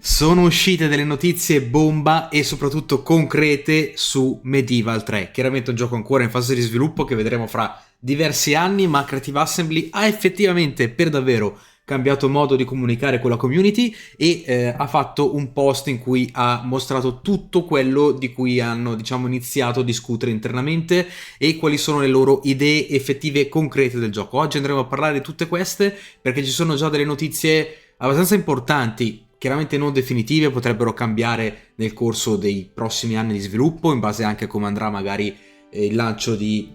Sono uscite delle notizie bomba e soprattutto concrete su Medieval 3. Chiaramente un gioco ancora in fase di sviluppo che vedremo fra diversi anni, ma Creative Assembly ha effettivamente per davvero cambiato modo di comunicare con la community e ha fatto un post in cui ha mostrato tutto quello di cui hanno, iniziato a discutere internamente e quali sono le loro idee effettive e concrete del gioco. Oggi andremo a parlare di tutte queste perché ci sono già delle notizie abbastanza importanti, chiaramente non definitive, potrebbero cambiare nel corso dei prossimi anni di sviluppo in base anche a come andrà magari il lancio di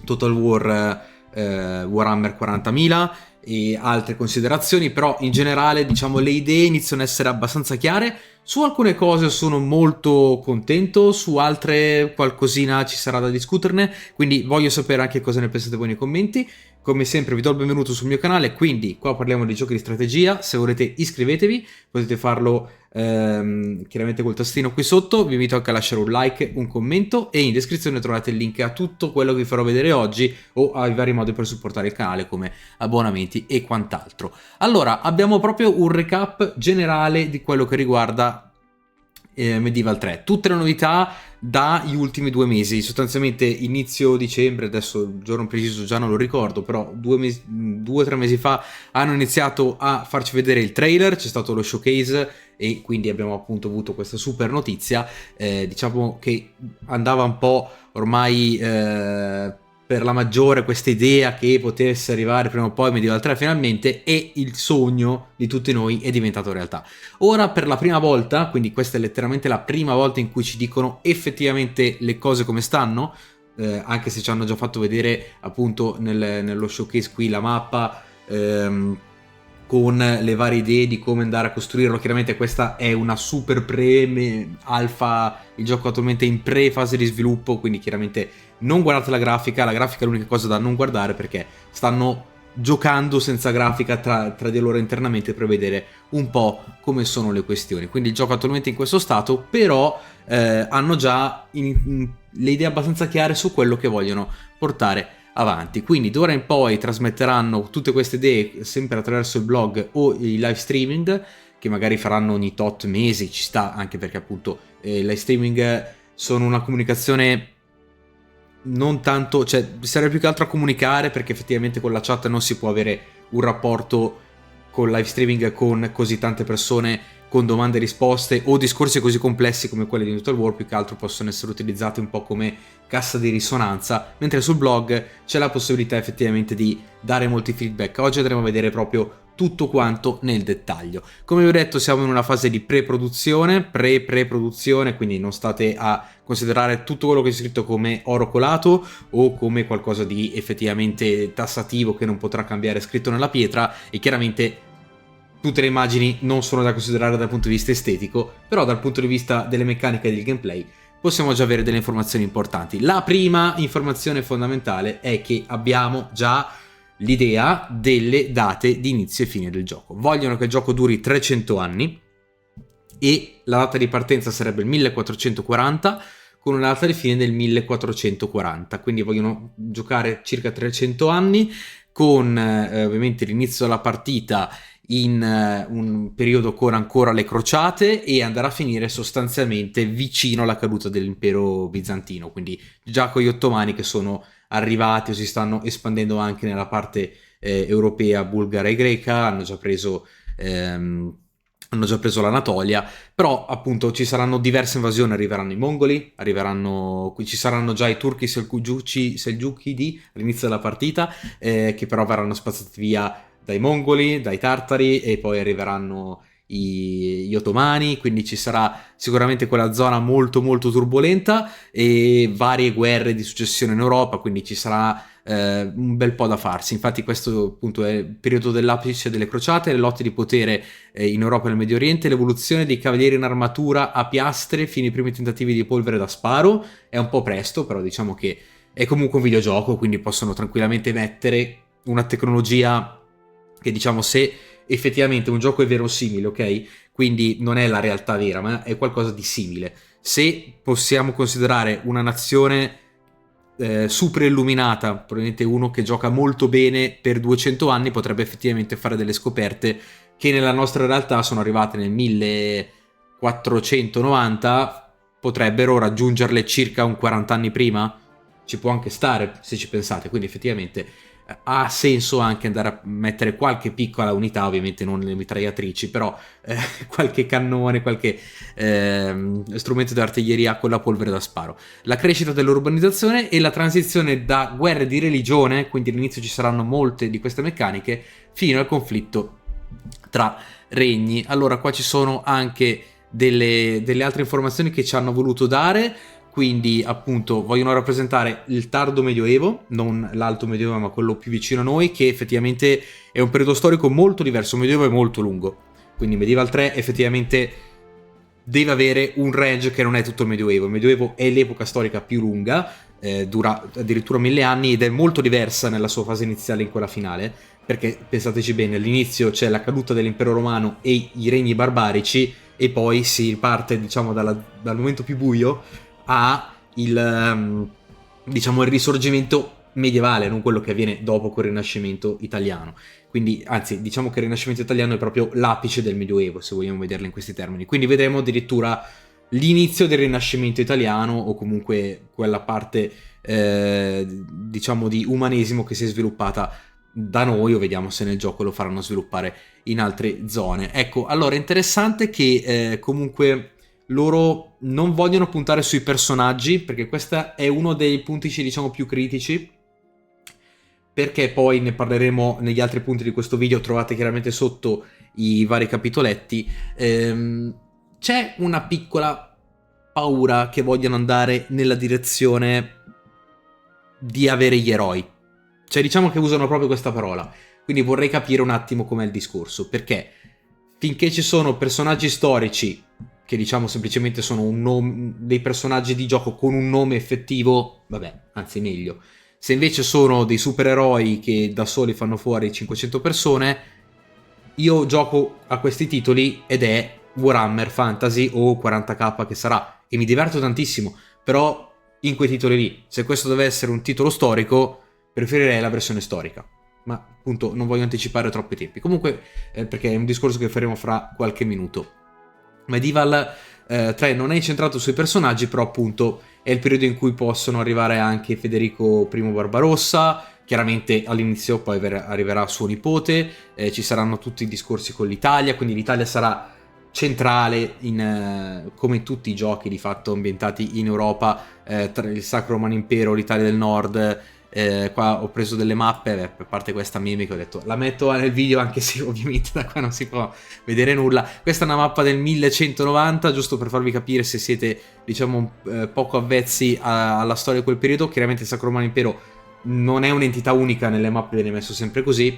Total War Warhammer 40.000 e altre considerazioni, però in generale le idee iniziano ad essere abbastanza chiare. Su alcune cose sono molto contento, su altre qualcosina ci sarà da discuterne, quindi voglio sapere anche cosa ne pensate voi nei commenti. Come sempre vi do il benvenuto sul mio canale, quindi qua parliamo di giochi di strategia. Se volete iscrivetevi, potete farlo chiaramente col tastino qui sotto. Vi invito anche a lasciare un like, un commento e in descrizione trovate il link a tutto quello che vi farò vedere oggi o ai vari modi per supportare il canale come abbonamenti e quant'altro. Allora, abbiamo proprio un recap generale di quello che riguarda Medieval 3, tutte le novità dagli ultimi 2 mesi, sostanzialmente inizio dicembre, adesso il giorno preciso già non lo ricordo, però 2 o 3 mesi fa hanno iniziato a farci vedere il trailer, c'è stato lo showcase e quindi abbiamo appunto avuto questa super notizia, diciamo che andava un po' ormai per la maggiore questa idea che potesse arrivare prima o poi Medieval 3 finalmente, e il sogno di tutti noi è diventato realtà. Ora per la prima volta, quindi questa è letteralmente la prima volta in cui ci dicono effettivamente le cose come stanno, anche se ci hanno già fatto vedere appunto nello showcase qui la mappa con le varie idee di come andare a costruirlo. Chiaramente questa è una super alfa, il gioco attualmente è in fase di sviluppo, quindi chiaramente non guardate la grafica è l'unica cosa da non guardare perché stanno giocando senza grafica tra di loro internamente per vedere un po' come sono le questioni. Quindi il gioco attualmente è in questo stato, però hanno già le idee abbastanza chiare su quello che vogliono portare avanti. Quindi d'ora in poi trasmetteranno tutte queste idee sempre attraverso il blog o i live streaming che magari faranno ogni tot mesi, ci sta, anche perché appunto i live streaming sono una comunicazione non tanto, cioè serve più che altro a comunicare, perché effettivamente con la chat non si può avere un rapporto con live streaming con così tante persone, con domande e risposte o discorsi così complessi come quelli di Total War. Più che altro possono essere utilizzati un po' come cassa di risonanza, mentre sul blog c'è la possibilità effettivamente di dare molti feedback. Oggi andremo a vedere proprio tutto quanto nel dettaglio. Come vi ho detto, siamo in una fase di pre-produzione, quindi non state a considerare tutto quello che è scritto come oro colato o come qualcosa di effettivamente tassativo che non potrà cambiare scritto nella pietra, e chiaramente tutte le immagini non sono da considerare dal punto di vista estetico, però dal punto di vista delle meccaniche e del gameplay possiamo già avere delle informazioni importanti. La prima informazione fondamentale è che abbiamo già l'idea delle date di inizio e fine del gioco. Vogliono che il gioco duri 300 anni e la data di partenza sarebbe il 1440 con una data di fine del 1440, quindi vogliono giocare circa 300 anni con ovviamente l'inizio della partita in un periodo con ancora le crociate e andare a finire sostanzialmente vicino alla caduta dell'impero bizantino, quindi già con gli ottomani che sono arrivati o si stanno espandendo anche nella parte europea, bulgara e greca, hanno già preso l'Anatolia, però appunto ci saranno diverse invasioni, arriveranno i mongoli, ci saranno già i turchi selgiukidi all'inizio della partita, che però verranno spazzati via dai mongoli, dai tartari, e poi arriveranno gli ottomani, quindi ci sarà sicuramente quella zona molto molto turbolenta e varie guerre di successione in Europa, quindi ci sarà un bel po' da farsi. Infatti questo appunto è il periodo dell'apice delle crociate, le lotte di potere in Europa e nel Medio Oriente, l'evoluzione dei cavalieri in armatura a piastre fino ai primi tentativi di polvere da sparo. È un po' presto, però diciamo che è comunque un videogioco, quindi possono tranquillamente mettere una tecnologia che, diciamo, se effettivamente un gioco è verosimile, ok? Quindi non è la realtà vera, ma è qualcosa di simile. Se possiamo considerare una nazione super illuminata, probabilmente uno che gioca molto bene per 200 anni potrebbe effettivamente fare delle scoperte che nella nostra realtà sono arrivate nel 1490, potrebbero raggiungerle circa un 40 anni prima? Ci può anche stare, se ci pensate, quindi effettivamente ha senso anche andare a mettere qualche piccola unità, ovviamente non le mitragliatrici, però qualche cannone, qualche strumento di artiglieria con la polvere da sparo. La crescita dell'urbanizzazione e la transizione da guerre di religione, quindi all'inizio ci saranno molte di queste meccaniche, fino al conflitto tra regni. Allora qua ci sono anche delle altre informazioni che ci hanno voluto dare, quindi appunto vogliono rappresentare il tardo medioevo, non l'alto medioevo ma quello più vicino a noi, che effettivamente è un periodo storico molto diverso. Il medioevo è molto lungo, quindi Medieval 3 effettivamente deve avere un range che non è tutto il medioevo. Il medioevo è l'epoca storica più lunga, dura addirittura 1000 anni ed è molto diversa nella sua fase iniziale in quella finale, perché pensateci bene, all'inizio c'è la caduta dell'impero romano e i regni barbarici, e poi si parte diciamo dal momento più buio a diciamo il risorgimento medievale, non quello che avviene dopo col Rinascimento italiano. Quindi, anzi, diciamo che il Rinascimento italiano è proprio l'apice del Medioevo, se vogliamo vederlo in questi termini. Quindi vedremo addirittura l'inizio del Rinascimento italiano, o comunque quella parte, diciamo, di umanesimo che si è sviluppata da noi, o vediamo se nel gioco lo faranno sviluppare in altre zone. Ecco, allora, interessante che comunque loro non vogliono puntare sui personaggi, perché questo è uno dei punti, diciamo, più critici, perché poi ne parleremo negli altri punti di questo video, trovate chiaramente sotto i vari capitoletti. C'è una piccola paura che vogliono andare nella direzione di avere gli eroi, cioè diciamo che usano proprio questa parola, quindi vorrei capire un attimo com'è il discorso, perché finché ci sono personaggi storici che diciamo semplicemente sono dei personaggi di gioco con un nome effettivo, vabbè, anzi meglio. Se invece sono dei supereroi che da soli fanno fuori 500 persone, io gioco a questi titoli ed è Warhammer Fantasy o 40k che sarà, e mi diverto tantissimo, però in quei titoli lì, se questo deve essere un titolo storico, preferirei la versione storica. Ma appunto non voglio anticipare troppi tempi. Comunque, perché è un discorso che faremo fra qualche minuto. Medieval 3 non è incentrato sui personaggi, però appunto è il periodo in cui possono arrivare anche Federico I Barbarossa, chiaramente all'inizio poi arriverà suo nipote, ci saranno tutti i discorsi con l'Italia, quindi l'Italia sarà centrale come in tutti i giochi di fatto ambientati in Europa, tra il Sacro Romano Impero, l'Italia del Nord. Qua ho preso delle mappe, a parte questa meme che ho detto la metto nel video, anche se ovviamente da qua non si può vedere nulla. Questa è una mappa del 1190, giusto per farvi capire se siete diciamo poco avvezzi alla storia di quel periodo. Chiaramente il Sacro Romano Impero non è un'entità unica, nelle mappe viene messo sempre così,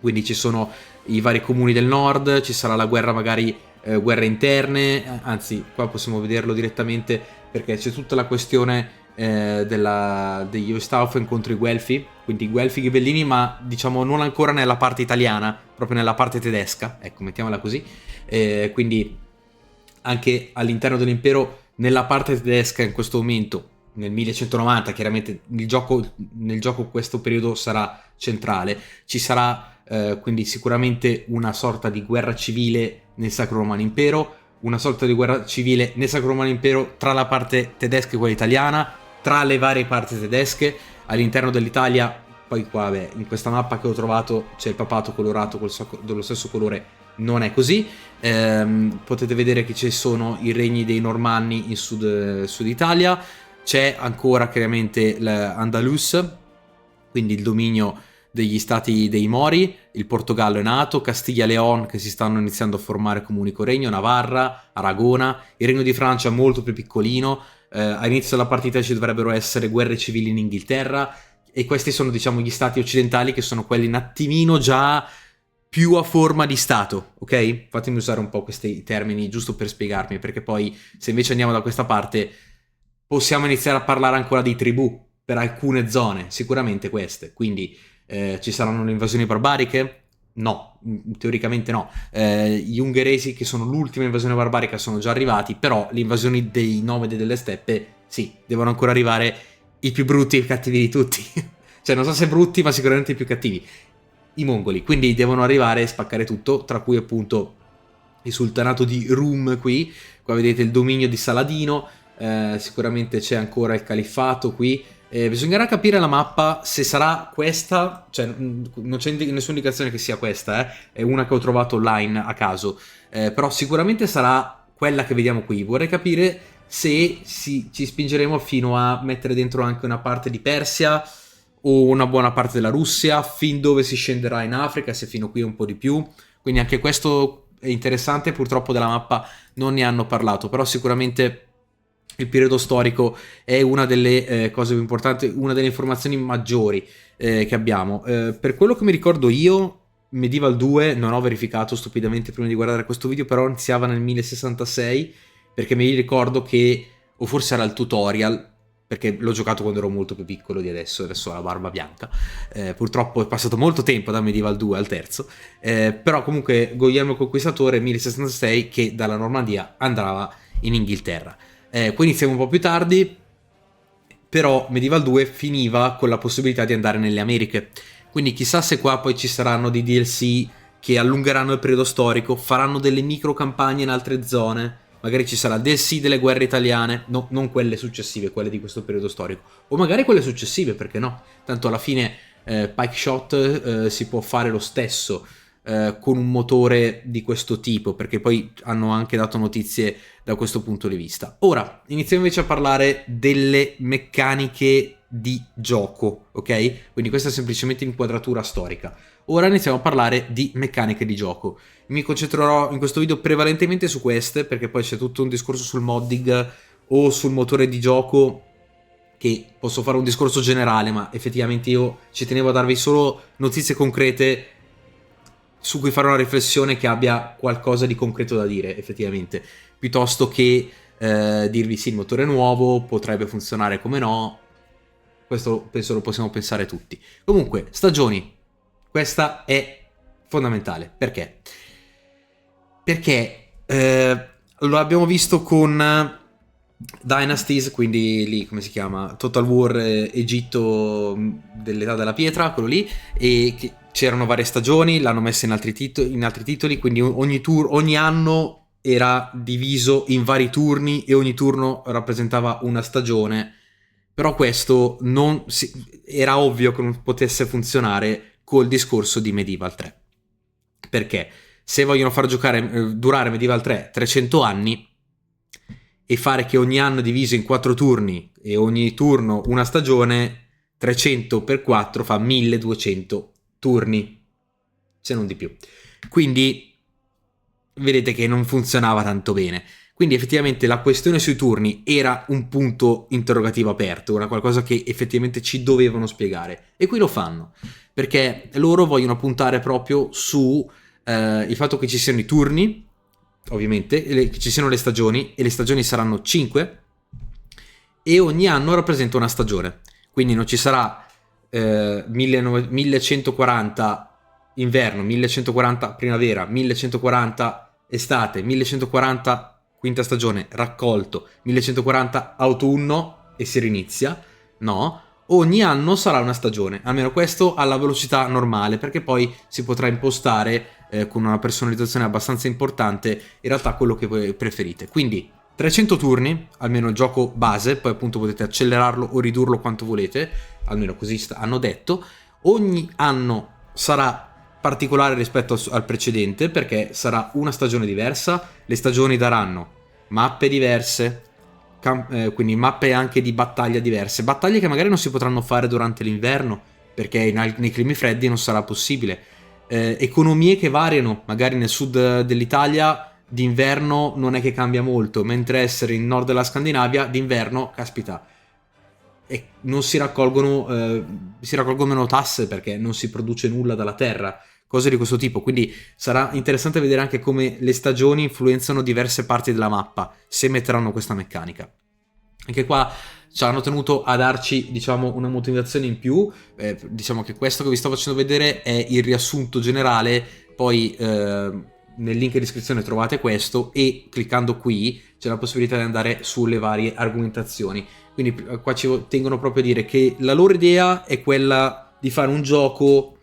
quindi ci sono i vari comuni del nord, ci sarà la guerra, magari guerre interne, anzi qua possiamo vederlo direttamente perché c'è tutta la questione degli Ostaufen contro i Guelfi, quindi i Guelfi ghibellini, ma diciamo non ancora nella parte italiana, proprio nella parte tedesca, ecco, mettiamola così. Quindi anche all'interno dell'impero, nella parte tedesca in questo momento, nel 1190, chiaramente nel gioco questo periodo sarà centrale, ci sarà quindi sicuramente una sorta di guerra civile nel Sacro Romano Impero, una sorta di guerra civile nel Sacro Romano Impero tra la parte tedesca e quella italiana, tra le varie parti tedesche. All'interno dell'Italia, poi qua in questa mappa che ho trovato c'è il papato colorato dello stesso colore, non è così. Potete vedere che ci sono i regni dei Normanni in sud Italia, c'è ancora chiaramente l'Andalus, quindi il dominio degli stati dei Mori, il Portogallo è nato, Castiglia e León che si stanno iniziando a formare come unico regno, Navarra, Aragona, il regno di Francia molto più piccolino, all'inizio della partita ci dovrebbero essere guerre civili in Inghilterra, e questi sono diciamo gli stati occidentali che sono quelli un attimino già più a forma di stato, ok? Fatemi usare un po' questi termini giusto per spiegarmi, perché poi se invece andiamo da questa parte possiamo iniziare a parlare ancora di tribù per alcune zone, sicuramente queste, quindi ci saranno le invasioni barbariche? No, teoricamente no. Gli ungheresi, che sono l'ultima invasione barbarica, sono già arrivati, però le invasioni dei nomadi delle steppe, sì, devono ancora arrivare i più brutti e cattivi di tutti. Cioè non so se brutti, ma sicuramente i più cattivi. i mongoli, quindi devono arrivare e spaccare tutto, tra cui appunto il sultanato di Rum qui, qua vedete il dominio di Saladino, sicuramente c'è ancora il califfato qui. Bisognerà capire la mappa se sarà questa, cioè non c'è nessuna indicazione che sia questa, è una che ho trovato online a caso, però sicuramente sarà quella che vediamo qui. Vorrei capire se ci spingeremo fino a mettere dentro anche una parte di Persia o una buona parte della Russia, fin dove si scenderà in Africa, se fino qui un po' di più. Quindi anche questo è interessante, purtroppo della mappa non ne hanno parlato, però sicuramente il periodo storico è una delle cose più importanti, una delle informazioni maggiori che abbiamo. Per quello che mi ricordo io, Medieval 2, non ho verificato stupidamente prima di guardare questo video, però iniziava nel 1066, perché mi ricordo che, o forse era il tutorial, perché l'ho giocato quando ero molto più piccolo di adesso ho la barba bianca, purtroppo è passato molto tempo da Medieval 2 al terzo, però comunque Guglielmo il Conquistatore 1066 che dalla Normandia andava in Inghilterra. Qui iniziamo un po' più tardi, però Medieval 2 finiva con la possibilità di andare nelle Americhe, quindi chissà se qua poi ci saranno dei DLC che allungheranno il periodo storico, faranno delle micro campagne in altre zone, magari ci sarà DLC delle guerre italiane, no, non quelle successive, quelle di questo periodo storico, o magari quelle successive, perché no? Tanto alla fine Pike Shot si può fare lo stesso con un motore di questo tipo, perché poi hanno anche dato notizie da questo punto di vista. Ora iniziamo invece a parlare delle meccaniche di gioco, ok? Quindi questa è semplicemente inquadratura storica. Ora iniziamo a parlare di meccaniche di gioco. Mi concentrerò in questo video prevalentemente su queste, perché poi c'è tutto un discorso sul modding o sul motore di gioco, che posso fare un discorso generale, ma effettivamente io ci tenevo a darvi solo notizie concrete su cui fare una riflessione che abbia qualcosa di concreto da dire, effettivamente, piuttosto che dirvi sì, il motore è nuovo, potrebbe funzionare come no. Questo penso lo possiamo pensare tutti. Comunque, stagioni. Questa è fondamentale. Perché? Perché lo abbiamo visto con Dynasties, quindi lì, come si chiama? Total War Egitto dell'età della pietra, quello lì, e che c'erano varie stagioni, l'hanno messa in altri titoli, quindi ogni anno era diviso in vari turni e ogni turno rappresentava una stagione. Però questo era ovvio che non potesse funzionare col discorso di Medieval 3. Perché se vogliono far durare Medieval 3 300 anni e fare che ogni anno è diviso in 4 turni e ogni turno una stagione, 300 per 4 fa 1200 turni, se non di più. Quindi vedete che non funzionava tanto bene. Quindi effettivamente la questione sui turni era un punto interrogativo aperto, era qualcosa che effettivamente ci dovevano spiegare. E qui lo fanno, perché loro vogliono puntare proprio su il fatto che ci siano i turni, ovviamente, che ci siano le stagioni, e le stagioni saranno 5, e ogni anno rappresenta una stagione. Quindi non ci sarà 1140 inverno, 1140 primavera, 1140 estate, 1140 quinta stagione, raccolto, 1140 autunno e si rinizia. No, ogni anno sarà una stagione, almeno questo alla velocità normale, perché poi si potrà impostare con una personalizzazione abbastanza importante in realtà quello che voi preferite. Quindi 300 turni, almeno il gioco base, poi appunto potete accelerarlo o ridurlo quanto volete, almeno così hanno detto. Ogni anno sarà particolare rispetto al precedente, perché sarà una stagione diversa, le stagioni daranno mappe diverse, quindi mappe anche di battaglia diverse, battaglie che magari non si potranno fare durante l'inverno, perché nei climi freddi non sarà possibile, economie che variano, magari nel sud dell'Italia d'inverno non è che cambia molto, mentre essere in nord della Scandinavia d'inverno, caspita, e non si raccolgono meno tasse perché non si produce nulla dalla terra, cose di questo tipo. Quindi sarà interessante vedere anche come le stagioni influenzano diverse parti della mappa, se metteranno questa meccanica. Anche qua ci hanno tenuto a darci, diciamo, una motivazione in più. Diciamo che questo che vi sto facendo vedere è il riassunto generale, poi nel link in descrizione trovate questo e cliccando qui c'è la possibilità di andare sulle varie argomentazioni. Quindi qua ci tengono proprio a dire che la loro idea è quella di fare un gioco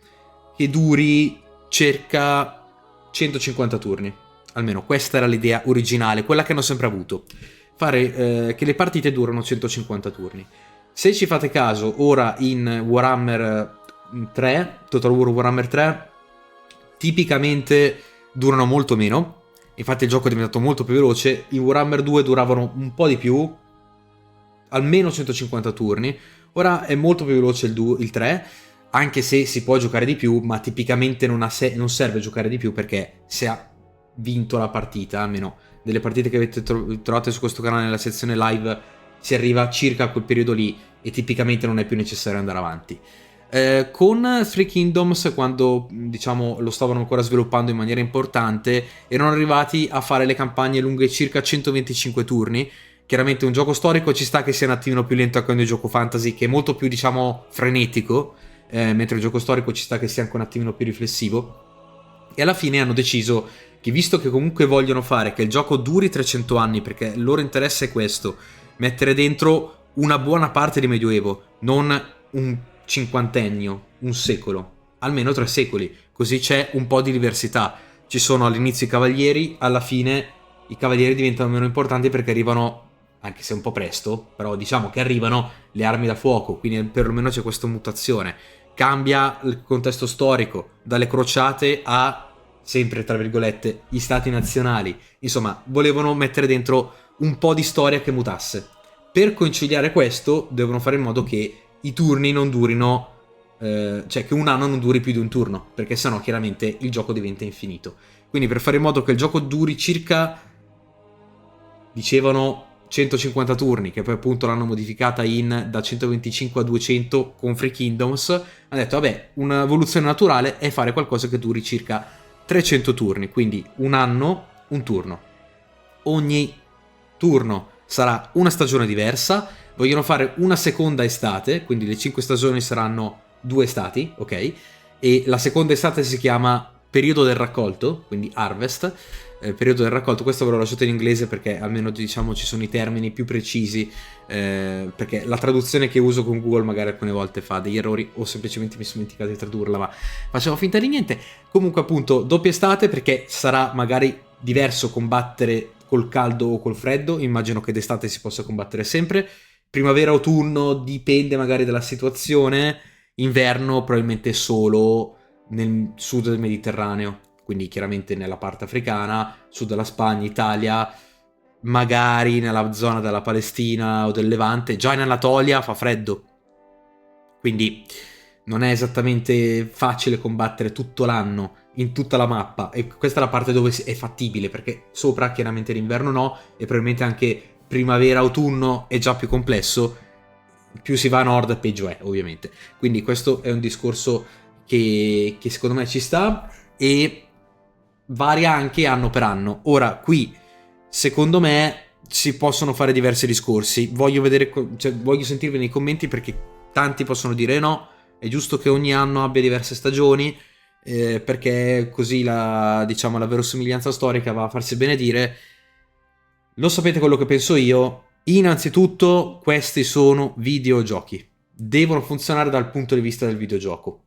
che duri circa 150 turni. Almeno questa era l'idea originale, quella che hanno sempre avuto. Fare che le partite durano 150 turni. Se ci fate caso, ora in Warhammer 3, Total War Warhammer 3, tipicamente durano molto meno. Infatti il gioco è diventato molto più veloce. In Warhammer 2 duravano un po' di più, almeno 150 turni. Ora è molto più veloce il 3, anche se si può giocare di più, ma tipicamente non serve giocare di più perché si ha vinto la partita, almeno delle partite che avete trovate su questo canale nella sezione live, si arriva circa a quel periodo lì e tipicamente non è più necessario andare avanti. Con Three Kingdoms, quando diciamo lo stavano ancora sviluppando in maniera importante, erano arrivati a fare le campagne lunghe circa 125 turni. Chiaramente un gioco storico ci sta che sia un attimino più lento anche un gioco fantasy, che è molto più, diciamo, frenetico, mentre il gioco storico ci sta che sia anche un attimino più riflessivo. E alla fine hanno deciso che, visto che comunque vogliono fare che il gioco duri 300 anni, perché il loro interesse è questo, mettere dentro una buona parte di Medioevo, non un cinquantennio, un secolo, almeno 3 secoli, così c'è un po' di diversità. Ci sono all'inizio i cavalieri, alla fine i cavalieri diventano meno importanti perché arrivano, anche se un po' presto, però diciamo che arrivano le armi da fuoco, quindi perlomeno c'è questa mutazione. Cambia il contesto storico, dalle crociate a, sempre tra virgolette, gli stati nazionali. Insomma, volevano mettere dentro un po' di storia che mutasse. Per conciliare questo, devono fare in modo che i turni non durino, cioè che un anno non duri più di un turno, perché sennò chiaramente il gioco diventa infinito. Quindi per fare in modo che il gioco duri circa, dicevano, 150 turni, che poi appunto l'hanno modificata da 125 a 200 con Free Kingdoms, hanno detto vabbè, un'evoluzione naturale è fare qualcosa che duri circa 300 turni, quindi un anno, un turno. Ogni turno sarà una stagione diversa. Vogliono fare una seconda estate, quindi le 5 stagioni saranno 2 estati, ok? E la seconda estate si chiama periodo del raccolto, quindi harvest, periodo del raccolto. Questo ve l'ho lasciato in inglese perché almeno diciamo ci sono i termini più precisi, perché la traduzione che uso con Google magari alcune volte fa degli errori o semplicemente mi sono dimenticato di tradurla, ma facevo finta di niente. Comunque appunto doppia estate, perché sarà magari diverso combattere col caldo o col freddo, immagino che d'estate si possa combattere sempre. Primavera, autunno, dipende magari dalla situazione. Inverno probabilmente solo nel sud del Mediterraneo, quindi chiaramente nella parte africana, sud della Spagna, Italia, magari nella zona della Palestina o del Levante. Già in Anatolia fa freddo, quindi non è esattamente facile combattere tutto l'anno in tutta la mappa, e questa è la parte dove è fattibile, perché sopra chiaramente l'inverno no, e probabilmente anche primavera, autunno è già più complesso. Più si va a nord peggio è, ovviamente. Quindi questo è un discorso che secondo me ci sta e varia anche anno per anno. Ora qui secondo me si possono fare diversi discorsi. Voglio vedere, cioè, voglio sentirvi nei commenti, perché tanti possono dire no, è giusto che ogni anno abbia diverse stagioni, perché così la verosimiglianza storica va a farsi benedire. Lo sapete quello che penso io. Innanzitutto, questi sono videogiochi. Devono funzionare dal punto di vista del videogioco.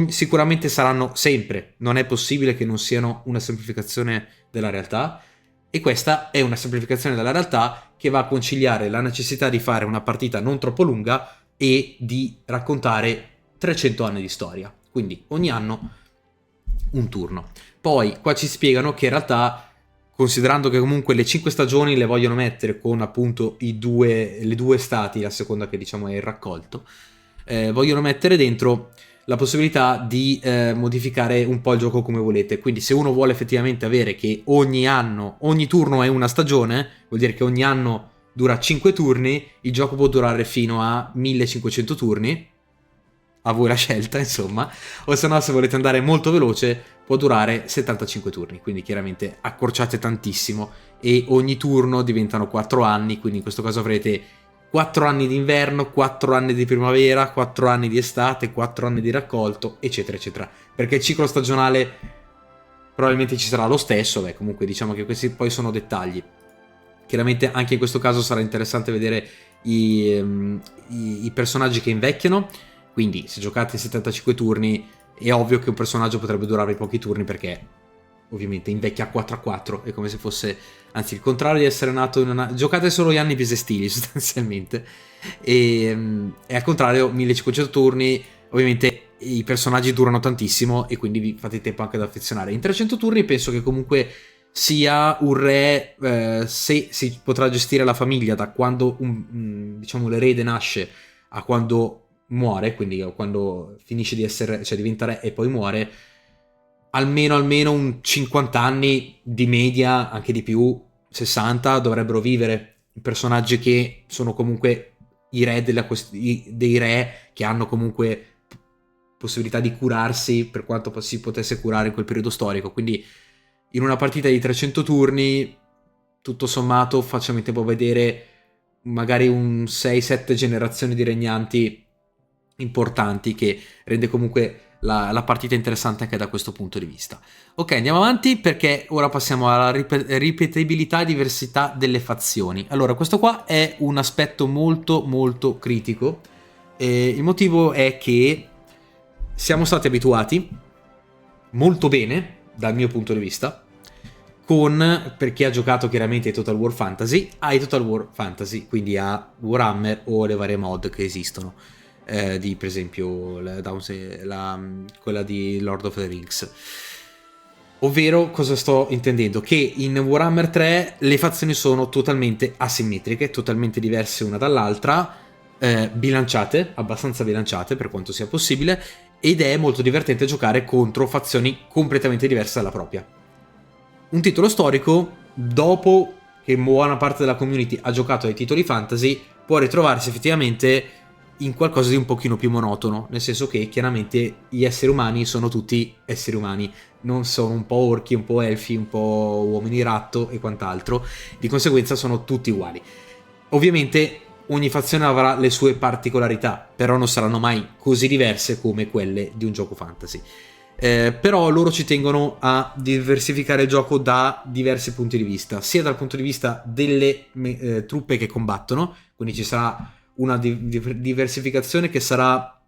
Sicuramente saranno sempre, non è possibile che non siano una semplificazione della realtà, e questa è una semplificazione della realtà che va a conciliare la necessità di fare una partita non troppo lunga e di raccontare 300 anni di storia. Quindi ogni anno un turno. Poi qua ci spiegano che in realtà, considerando che comunque le 5 stagioni le vogliono mettere con appunto le due stati, a seconda che diciamo è il raccolto, vogliono mettere dentro la possibilità di modificare un po' il gioco come volete. Quindi se uno vuole effettivamente avere che ogni anno, ogni turno è una stagione, vuol dire che ogni anno dura 5 turni, il gioco può durare fino a 1500 turni, a voi la scelta insomma, o se no, se volete andare molto veloce, può durare 75 turni, quindi chiaramente accorciate tantissimo, e ogni turno diventano 4 anni, quindi in questo caso avrete 4 anni di inverno, 4 anni di primavera, 4 anni di estate, 4 anni di raccolto, eccetera eccetera, perché il ciclo stagionale probabilmente ci sarà lo stesso. Beh, comunque diciamo che questi poi sono dettagli. Chiaramente anche in questo caso sarà interessante vedere i personaggi che invecchiano, quindi se giocate 75 turni è ovvio che un personaggio potrebbe durare pochi turni perché ovviamente invecchia a 4/4, è come se fosse, anzi il contrario di essere nato in una... giocate solo gli anni bisestili sostanzialmente, e al contrario 1500 turni, ovviamente i personaggi durano tantissimo e quindi vi fate tempo anche ad affezionare. In 300 turni penso che comunque sia un re, se si potrà gestire la famiglia da quando diciamo l'erede nasce a quando muore, quindi quando finisce di essere, cioè diventa re e poi muore, almeno un 50 anni di media, anche di più, 60 dovrebbero vivere. Personaggi che sono comunque i re dei re che hanno comunque possibilità di curarsi per quanto si potesse curare in quel periodo storico. Quindi in una partita di 300 turni, tutto sommato, facciamo in tempo a vedere magari un 6-7 generazioni di regnanti importanti, che rende comunque la partita interessante anche da questo punto di vista. Ok, andiamo avanti perché ora passiamo alla ripetibilità e diversità delle fazioni. Allora, questo qua è un aspetto molto molto critico. Il motivo è che siamo stati abituati molto bene, dal mio punto di vista, per chi ha giocato chiaramente ai Total War Fantasy, ai Total War Fantasy, quindi a Warhammer o le varie mod che esistono, di per esempio quella di Lord of the Rings. Ovvero, cosa sto intendendo? Che in Warhammer 3 le fazioni sono totalmente asimmetriche, totalmente diverse una dall'altra, bilanciate, abbastanza bilanciate per quanto sia possibile, ed è molto divertente giocare contro fazioni completamente diverse dalla propria. Un titolo storico, dopo che buona parte della community ha giocato ai titoli fantasy, può ritrovarsi effettivamente in qualcosa di un pochino più monotono, nel senso che chiaramente gli esseri umani sono tutti esseri umani, non sono un po' orchi, un po' elfi, un po' uomini ratto e quant'altro, di conseguenza sono tutti uguali. Ovviamente ogni fazione avrà le sue particolarità, però non saranno mai così diverse come quelle di un gioco fantasy. Però loro ci tengono a diversificare il gioco da diversi punti di vista, sia dal punto di vista delle truppe che combattono, quindi ci sarà una diversificazione che sarà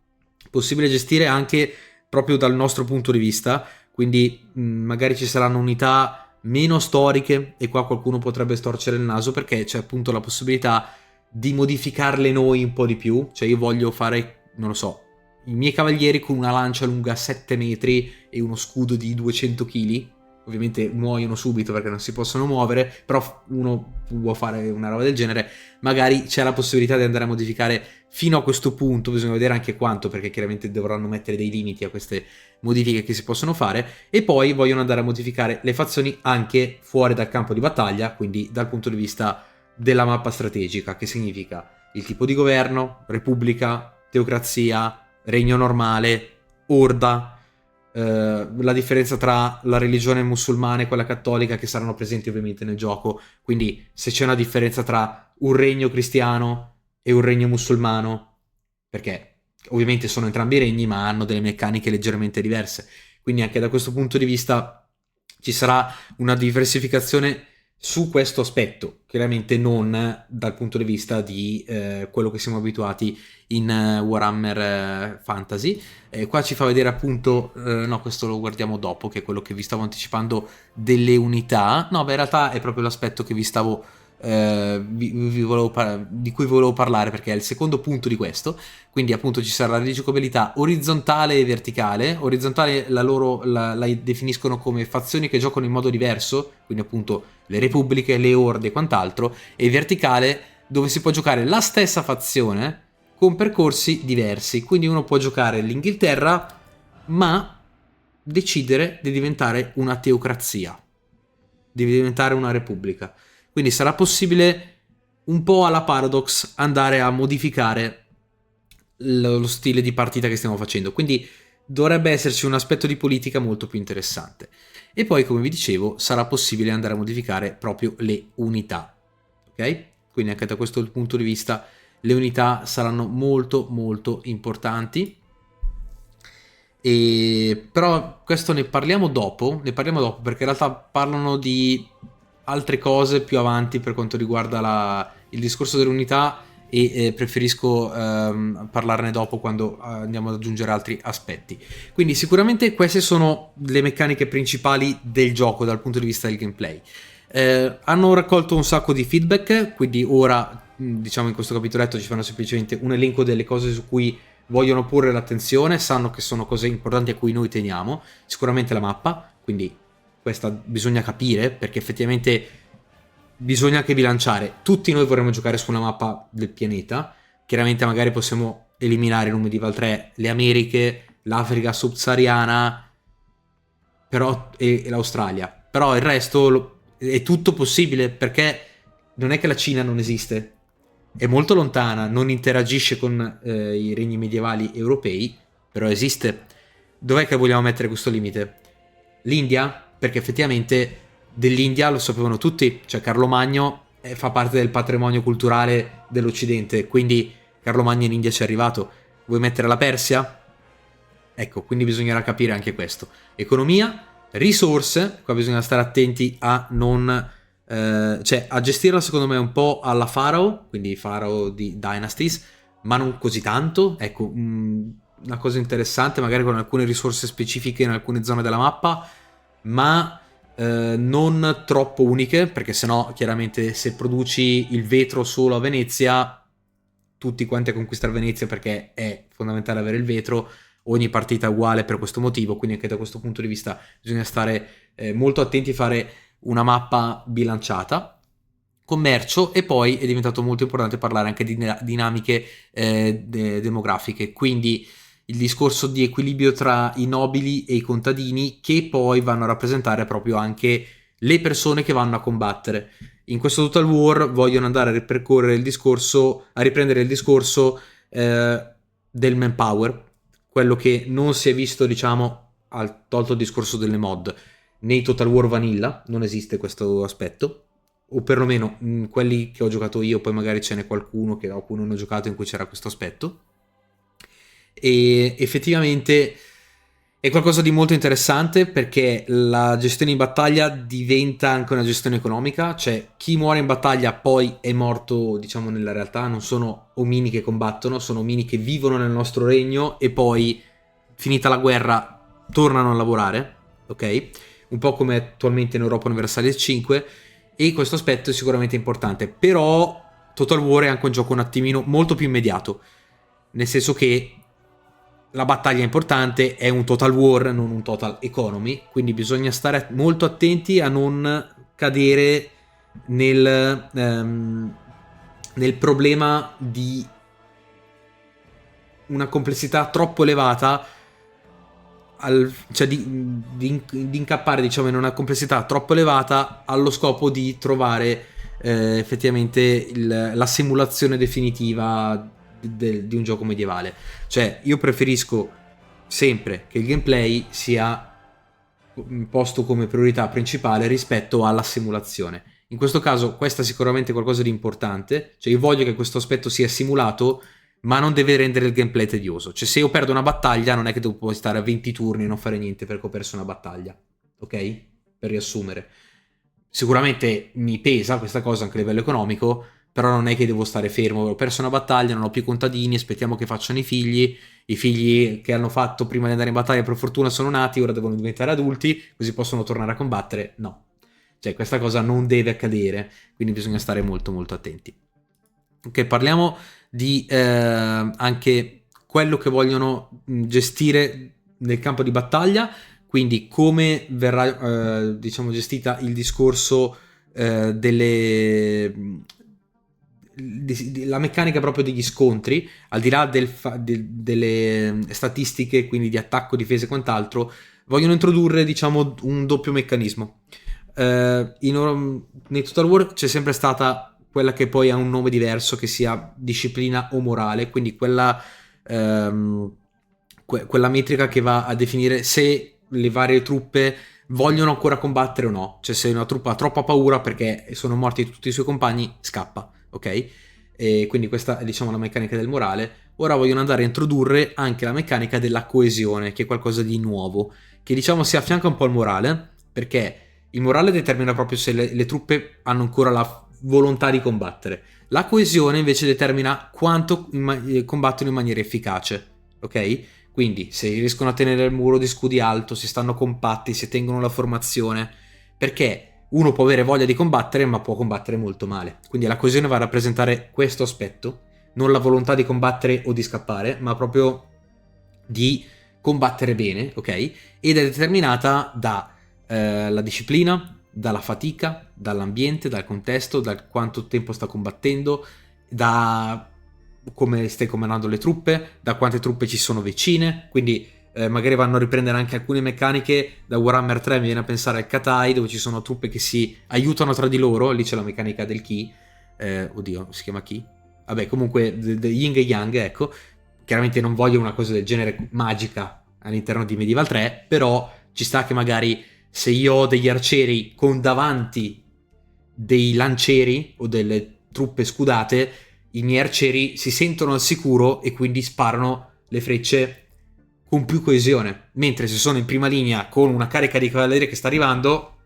possibile gestire anche proprio dal nostro punto di vista, quindi magari ci saranno unità meno storiche e qua qualcuno potrebbe storcere il naso perché c'è appunto la possibilità di modificarle noi un po' di più, cioè io voglio fare, non lo so, i miei cavalieri con una lancia lunga 7 metri e uno scudo di 200 kg, ovviamente muoiono subito perché non si possono muovere, però uno può fare una roba del genere, magari c'è la possibilità di andare a modificare fino a questo punto, bisogna vedere anche quanto, perché chiaramente dovranno mettere dei limiti a queste modifiche che si possono fare, e poi vogliono andare a modificare le fazioni anche fuori dal campo di battaglia, quindi dal punto di vista della mappa strategica, che significa il tipo di governo, repubblica, teocrazia, regno normale, orda, la differenza tra la religione musulmana e quella cattolica che saranno presenti ovviamente nel gioco, quindi se c'è una differenza tra un regno cristiano e un regno musulmano, perché ovviamente sono entrambi regni ma hanno delle meccaniche leggermente diverse, quindi anche da questo punto di vista ci sarà una diversificazione su questo aspetto, chiaramente non dal punto di vista di quello che siamo abituati in Warhammer Fantasy. Qua ci fa vedere appunto, no, questo lo guardiamo dopo, che è quello che vi stavo anticipando delle unità. No, beh, in realtà è proprio l'aspetto che vi stavo di cui volevo parlare, perché è il secondo punto di questo. Quindi appunto ci sarà la rigiocabilità orizzontale e verticale. Orizzontale la definiscono come fazioni che giocano in modo diverso, quindi appunto le repubbliche, le orde e quant'altro, e verticale dove si può giocare la stessa fazione con percorsi diversi, quindi uno può giocare l'Inghilterra ma decidere di diventare una teocrazia, di diventare una repubblica, quindi sarà possibile un po' alla Paradox andare a modificare lo stile di partita che stiamo facendo, quindi dovrebbe esserci un aspetto di politica molto più interessante. E poi, come vi dicevo, sarà possibile andare a modificare proprio le unità, ok? Quindi anche da questo punto di vista le unità saranno molto molto importanti, però questo ne parliamo dopo perché in realtà parlano di altre cose più avanti per quanto riguarda il discorso dell'unità. e preferisco parlarne dopo quando andiamo ad aggiungere altri aspetti. Quindi sicuramente queste sono le meccaniche principali del gioco dal punto di vista del gameplay. Hanno raccolto un sacco di feedback, quindi ora diciamo in questo capitoletto ci fanno semplicemente un elenco delle cose su cui vogliono porre l'attenzione, sanno che sono cose importanti a cui noi teniamo, sicuramente la mappa, quindi questa bisogna capire perché effettivamente bisogna anche bilanciare. Tutti noi vorremmo giocare su una mappa del pianeta, chiaramente magari possiamo eliminare in un Medieval 3 le Americhe, l'Africa subsahariana e l'Australia, però il resto è tutto possibile perché non è che la Cina non esiste, è molto lontana, non interagisce con i regni medievali europei, però esiste. Dov'è che vogliamo mettere questo limite? L'India? Perché effettivamente dell'India lo sapevano tutti, cioè Carlo Magno fa parte del patrimonio culturale dell'Occidente, quindi Carlo Magno in India ci è arrivato. Vuoi mettere la Persia? Ecco, quindi bisognerà capire anche questo. Economia, risorse, qua bisogna stare attenti a non... cioè a gestirla secondo me un po' alla Pharaoh, quindi Pharaoh di Dynasties, ma non così tanto. Ecco, una cosa interessante, magari con alcune risorse specifiche in alcune zone della mappa, ma non troppo uniche, perché sennò chiaramente se produci il vetro solo a Venezia, tutti quanti a conquistare Venezia perché è fondamentale avere il vetro, ogni partita è uguale per questo motivo, quindi anche da questo punto di vista bisogna stare molto attenti a fare una mappa bilanciata. Commercio, e poi è diventato molto importante parlare anche di dinamiche demografiche, quindi il discorso di equilibrio tra i nobili e i contadini che poi vanno a rappresentare proprio anche le persone che vanno a combattere. In questo Total War vogliono andare a ripercorrere il discorso, a riprendere il discorso del manpower, quello che non si è visto, diciamo, al tolto il discorso delle mod. Nei Total War Vanilla non esiste questo aspetto, o perlomeno quelli che ho giocato io, poi magari ce n'è qualcuno che a cui non ho giocato in cui c'era questo aspetto. E effettivamente è qualcosa di molto interessante perché la gestione in battaglia diventa anche una gestione economica, cioè chi muore in battaglia poi è morto, diciamo, nella realtà, non sono omini che combattono, sono omini che vivono nel nostro regno e poi, finita la guerra, tornano a lavorare, ok? Un po' come attualmente in Europa Universalis 5, e questo aspetto è sicuramente importante, però Total War è anche un gioco un attimino molto più immediato, nel senso che la battaglia è importante, è un Total War, non un Total Economy, quindi bisogna stare molto attenti a non cadere nel problema di una complessità troppo elevata, cioè di incappare, diciamo, in una complessità troppo elevata allo scopo di trovare effettivamente la simulazione definitiva di un gioco medievale. Cioè io preferisco sempre che il gameplay sia posto come priorità principale rispetto alla simulazione. In questo caso questa è sicuramente qualcosa di importante, cioè io voglio che questo aspetto sia simulato, ma non deve rendere il gameplay tedioso. Cioè se io perdo una battaglia non è che devo poi stare a 20 turni e non fare niente perché ho perso una battaglia, ok? Per riassumere. Sicuramente mi pesa questa cosa anche a livello economico, però non è che devo stare fermo, ho perso una battaglia, non ho più contadini, aspettiamo che facciano i figli che hanno fatto prima di andare in battaglia per fortuna sono nati, ora devono diventare adulti, così possono tornare a combattere. No, cioè questa cosa non deve accadere, quindi bisogna stare molto molto attenti. Ok, parliamo di anche quello che vogliono gestire nel campo di battaglia, quindi come verrà diciamo gestita il discorso la meccanica proprio degli scontri, al di là delle statistiche, quindi di attacco, difesa e quant'altro. Vogliono introdurre, diciamo, un doppio meccanismo. Nei Total War c'è sempre stata quella che poi ha un nome diverso, che sia disciplina o morale, quindi quella metrica che va a definire se le varie truppe vogliono ancora combattere o no. Cioè se una truppa ha troppa paura perché sono morti tutti i suoi compagni, scappa, ok? E quindi questa è, diciamo, la meccanica del morale. Ora vogliono andare a introdurre anche la meccanica della coesione, che è qualcosa di nuovo, che diciamo si affianca un po' al morale, perché il morale determina proprio se le truppe hanno ancora la volontà di combattere. La coesione invece determina quanto combattono in maniera efficace, ok? Quindi se riescono a tenere il muro di scudi alto, se stanno compatti, se tengono la formazione, perché uno può avere voglia di combattere ma può combattere molto male. Quindi la coesione va a rappresentare questo aspetto, non la volontà di combattere o di scappare, ma proprio di combattere bene, ok? Ed è determinata dalla disciplina, dalla fatica, dall'ambiente, dal contesto, da quanto tempo sta combattendo, da come stai comandando le truppe, da quante truppe ci sono vicine, quindi magari vanno a riprendere anche alcune meccaniche da Warhammer 3, mi viene a pensare al Katai, dove ci sono truppe che si aiutano tra di loro, lì c'è la meccanica del Ki, oddio, si chiama Ki? Vabbè, comunque, Yin e Yang, ecco. Chiaramente non voglio una cosa del genere magica all'interno di Medieval 3, però ci sta che magari se io ho degli arcieri con davanti dei lancieri o delle truppe scudate, i miei arcieri si sentono al sicuro e quindi sparano le frecce con più coesione. Mentre se sono in prima linea con una carica di cavalleria che sta arrivando,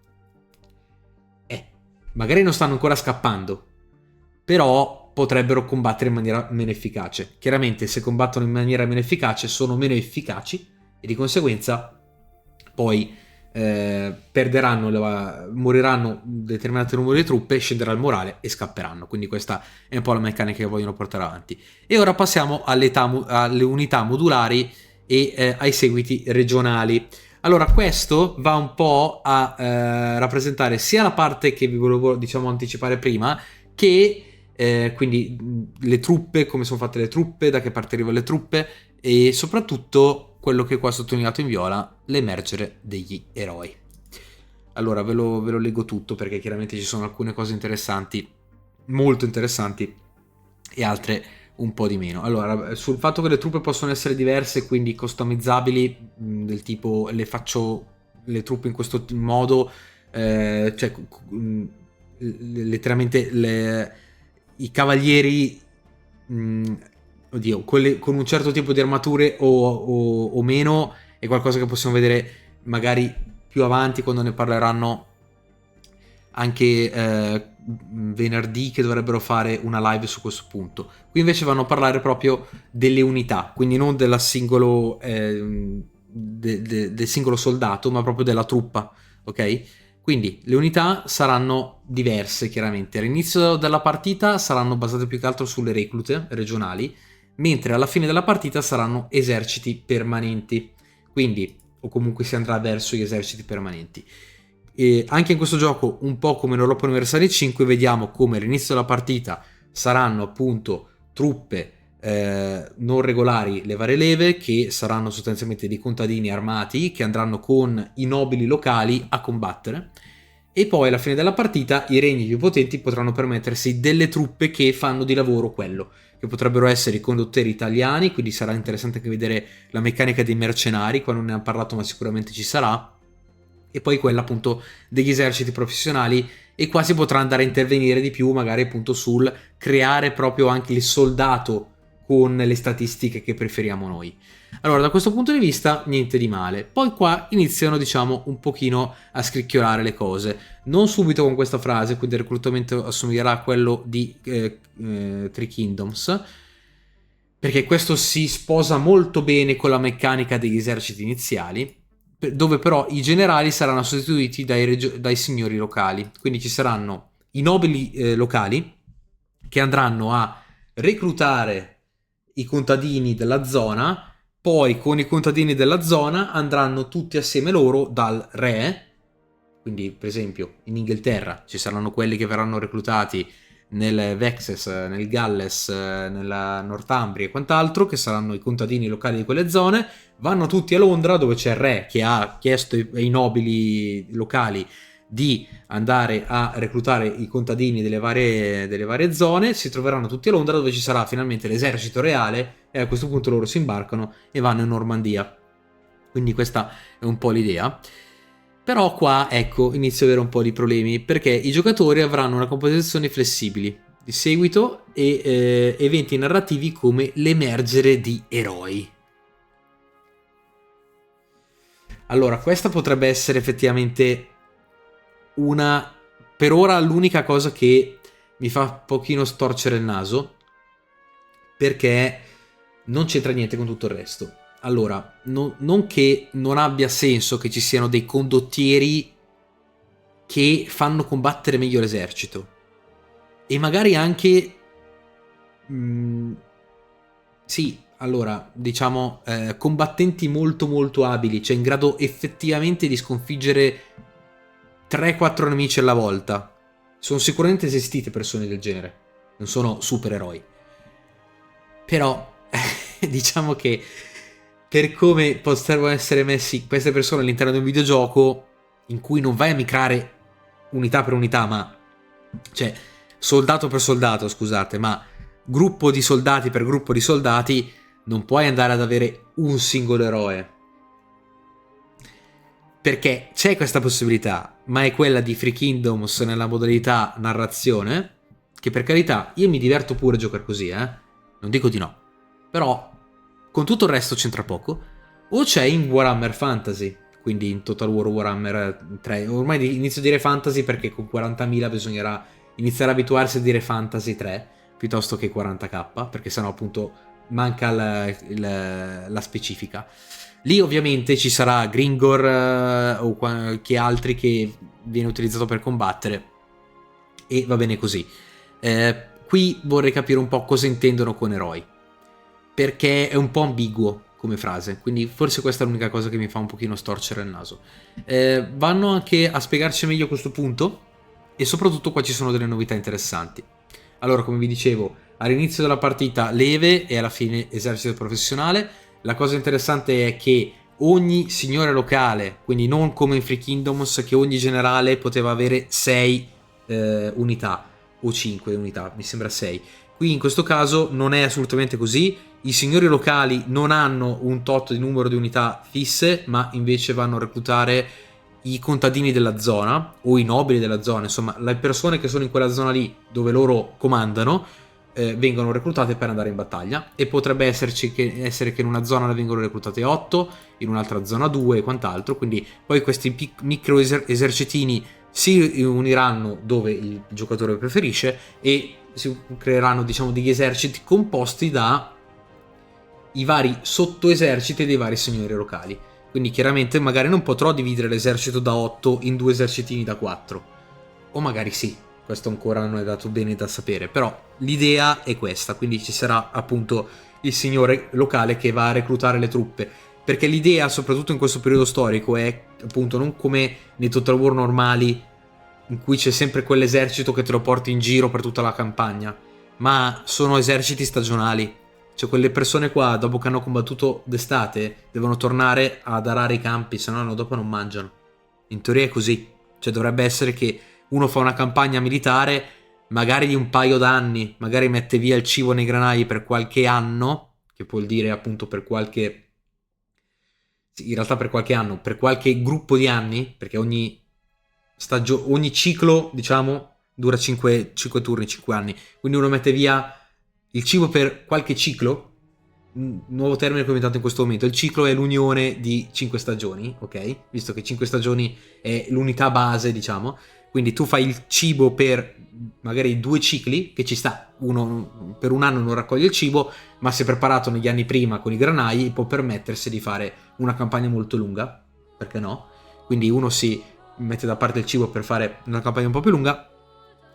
magari non stanno ancora scappando, però potrebbero combattere in maniera meno efficace. Chiaramente se combattono in maniera meno efficace sono meno efficaci e di conseguenza poi perderanno, moriranno un determinato numero di truppe, scenderà il morale e scapperanno. Quindi questa è un po' la meccanica che vogliono portare avanti. E ora passiamo alle unità modulari e ai seguiti regionali. Allora, questo va un po' a rappresentare sia la parte che vi volevo, diciamo, anticipare prima, che quindi le truppe, come sono fatte le truppe, da che parte arrivano le truppe, e soprattutto quello che qua è sottolineato in viola, l'emergere degli eroi. Allora, ve lo leggo tutto, perché chiaramente ci sono alcune cose interessanti, molto interessanti, e altre un po' di meno. Allora, sul fatto che le truppe possono essere diverse, quindi customizzabili, del tipo le faccio le truppe in questo modo, cioè letteralmente i cavalieri, oddio, quelli con un certo tipo di armature o meno, è qualcosa che possiamo vedere magari più avanti quando ne parleranno anche venerdì, che dovrebbero fare una live su questo punto. Qui invece vanno a parlare proprio delle unità, quindi non del singolo soldato, ma proprio della truppa, ok? Quindi le unità saranno diverse, chiaramente. All'inizio della partita saranno basate più che altro sulle reclute regionali, mentre alla fine della partita saranno eserciti permanenti, quindi, o comunque si andrà verso gli eserciti permanenti. E anche in questo gioco, un po' come in Europa Universale 5, vediamo come all'inizio della partita saranno appunto truppe non regolari, le varie leve, che saranno sostanzialmente dei contadini armati che andranno con i nobili locali a combattere, e poi alla fine della partita i regni più potenti potranno permettersi delle truppe che fanno di lavoro quello, che potrebbero essere i condottieri italiani, quindi sarà interessante anche vedere la meccanica dei mercenari, qua non ne hanno parlato ma sicuramente ci sarà, e poi quella appunto degli eserciti professionali, e qua si potrà andare a intervenire di più magari appunto sul creare proprio anche il soldato con le statistiche che preferiamo noi. Allora, da questo punto di vista niente di male. Poi qua iniziano, diciamo, un pochino a scricchiolare le cose, non subito con questa frase, quindi il reclutamento assomiglierà a quello di Three Kingdoms, perché questo si sposa molto bene con la meccanica degli eserciti iniziali, dove però i generali saranno sostituiti dai signori locali. Quindi ci saranno i nobili locali che andranno a reclutare i contadini della zona, poi con i contadini della zona andranno tutti assieme loro dal re. Quindi per esempio in Inghilterra ci saranno quelli che verranno reclutati nel Wessex, nel Galles, nella Northumbria e quant'altro, che saranno i contadini locali di quelle zone. Vanno tutti a Londra, dove c'è il re che ha chiesto ai nobili locali di andare a reclutare i contadini delle varie zone. Si troveranno tutti a Londra, dove ci sarà finalmente l'esercito reale, e a questo punto loro si imbarcano e vanno in Normandia. Quindi questa è un po' l'idea. Però qua, ecco, inizio ad avere un po' di problemi, perché i giocatori avranno una composizione flessibile di seguito e eventi narrativi come l'emergere di eroi. Allora, questa potrebbe essere effettivamente per ora l'unica cosa che mi fa un pochino storcere il naso, perché non c'entra niente con tutto il resto. Allora, non che non abbia senso che ci siano dei condottieri che fanno combattere meglio l'esercito, e magari anche sì, allora, diciamo combattenti molto molto abili, cioè in grado effettivamente di sconfiggere 3-4 nemici alla volta. Sono sicuramente esistite persone del genere, non sono supereroi. Però diciamo che per come possono essere messi queste persone all'interno di un videogioco in cui non vai a micrare unità per unità, ma cioè soldato per soldato, scusate, ma gruppo di soldati per gruppo di soldati, non puoi andare ad avere un singolo eroe. Perché c'è questa possibilità, ma è quella di Free Kingdoms nella modalità narrazione, che per carità io mi diverto pure a giocare così, non dico di no. Però con tutto il resto c'entra poco. O c'è in Warhammer Fantasy, quindi in Total War Warhammer 3. Ormai inizio a dire Fantasy perché con 40.000 bisognerà iniziare a abituarsi a dire Fantasy 3 piuttosto che 40k, perché sennò appunto manca la specifica. Lì ovviamente ci sarà Gringor o qualche altri che viene utilizzato per combattere, e va bene così. Qui vorrei capire un po' cosa intendono con eroi, perché è un po' ambiguo come frase, quindi forse questa è l'unica cosa che mi fa un pochino storcere il naso. Vanno anche a spiegarci meglio questo punto, e soprattutto qua ci sono delle novità interessanti. Allora, come vi dicevo, all'inizio della partita leve e alla fine esercito professionale. La cosa interessante è che ogni signore locale, quindi non come in Free Kingdoms che ogni generale poteva avere 6 unità o 5 unità, mi sembra 6. Qui in questo caso non è assolutamente così. I signori locali non hanno un tot di numero di unità fisse, ma invece vanno a reclutare i contadini della zona o i nobili della zona, insomma le persone che sono in quella zona lì dove loro comandano, vengono reclutate per andare in battaglia, e potrebbe essere che in una zona ne vengono reclutate 8, in un'altra zona 2 e quant'altro. Quindi poi questi micro esercitini si uniranno dove il giocatore preferisce e si creeranno, diciamo, degli eserciti composti da i vari sottoeserciti dei vari signori locali. Quindi chiaramente magari non potrò dividere l'esercito da 8 in 2 esercitini da 4, o magari sì, questo ancora non è dato bene da sapere, però l'idea è questa. Quindi ci sarà appunto il signore locale che va a reclutare le truppe, perché l'idea soprattutto in questo periodo storico è appunto non come nei Total War normali in cui c'è sempre quell'esercito che te lo porti in giro per tutta la campagna, ma sono eserciti stagionali. Cioè quelle persone qua, dopo che hanno combattuto d'estate, devono tornare ad arare i campi, se no dopo non mangiano. In teoria è così. Cioè dovrebbe essere che uno fa una campagna militare magari di un paio d'anni, magari mette via il cibo nei granai per qualche anno, che vuol dire appunto per qualche... sì, in realtà per qualche anno, per qualche gruppo di anni, perché ogni ciclo, diciamo, dura 5 turni, 5 anni. Quindi uno mette via il cibo per qualche ciclo, un nuovo termine che ho inventato in questo momento. Il ciclo è l'unione di 5 stagioni, ok? Visto che 5 stagioni è l'unità base, diciamo. Quindi tu fai il cibo per magari 2 cicli, che ci sta. Uno per un anno non raccoglie il cibo, ma si è preparato negli anni prima con i granai, può permettersi di fare una campagna molto lunga, perché no? Quindi uno si mette da parte il cibo per fare una campagna un po' più lunga,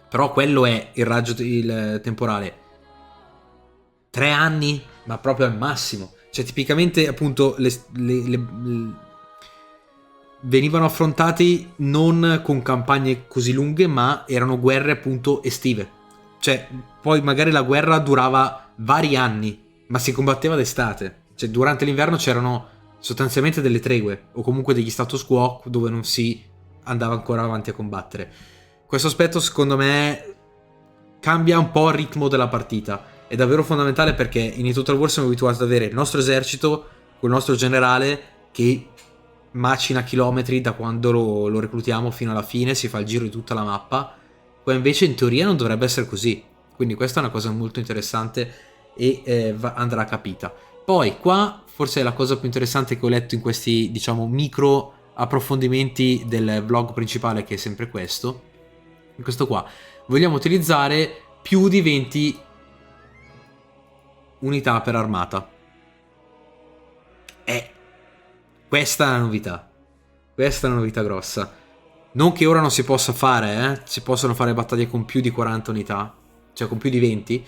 però quello è il temporale. 3 anni, ma proprio al massimo. Cioè tipicamente appunto venivano affrontati non con campagne così lunghe, ma erano guerre appunto estive. Cioè poi magari la guerra durava vari anni, ma si combatteva d'estate. Cioè durante l'inverno c'erano sostanzialmente delle tregue o comunque degli status quo dove non si andava ancora avanti a combattere. Questo aspetto secondo me cambia un po' il ritmo della partita. È davvero fondamentale, perché in Total War siamo abituati ad avere il nostro esercito con il nostro generale che macina chilometri da quando lo reclutiamo fino alla fine, si fa il giro di tutta la mappa. Qua invece in teoria non dovrebbe essere così, quindi questa è una cosa molto interessante e andrà capita. Poi qua forse è la cosa più interessante che ho letto in questi, diciamo, micro approfondimenti del vlog principale, che è sempre questo. questo qua, vogliamo utilizzare più di 20 unità per armata. Questa è una novità. Questa è una novità grossa. Non che ora non si possa fare, si possono fare battaglie con più di 40 unità, cioè con più di 20,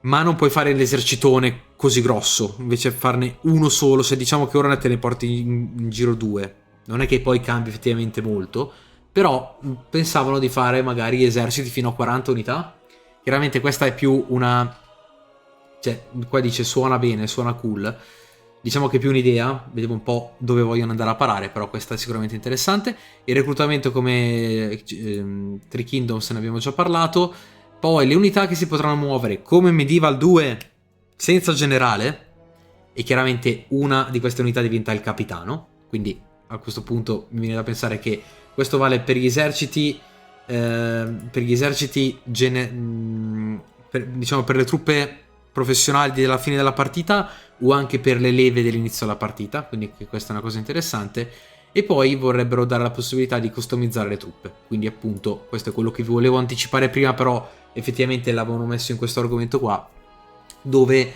ma non puoi fare l'esercitone così grosso, invece farne uno solo. Se diciamo che ora te ne porti in giro 2, non è che poi cambi effettivamente molto, però pensavano di fare magari eserciti fino a 40 unità. Chiaramente questa è più una... cioè, qua dice suona bene, suona cool. Diciamo che è più un'idea, vediamo un po' dove vogliono andare a parare, però questa è sicuramente interessante. Il reclutamento come Three Kingdoms ne abbiamo già parlato. Poi le unità che si potranno muovere come Medieval 2 senza generale, e chiaramente una di queste unità diventa il capitano, quindi a questo punto mi viene da pensare che questo vale per gli eserciti, diciamo per le truppe professionali della fine della partita, o anche per le leve dell'inizio della partita, quindi questa è una cosa interessante. E poi vorrebbero dare la possibilità di customizzare le truppe, quindi appunto questo è quello che vi volevo anticipare prima, però effettivamente l'avevano messo in questo argomento qua, dove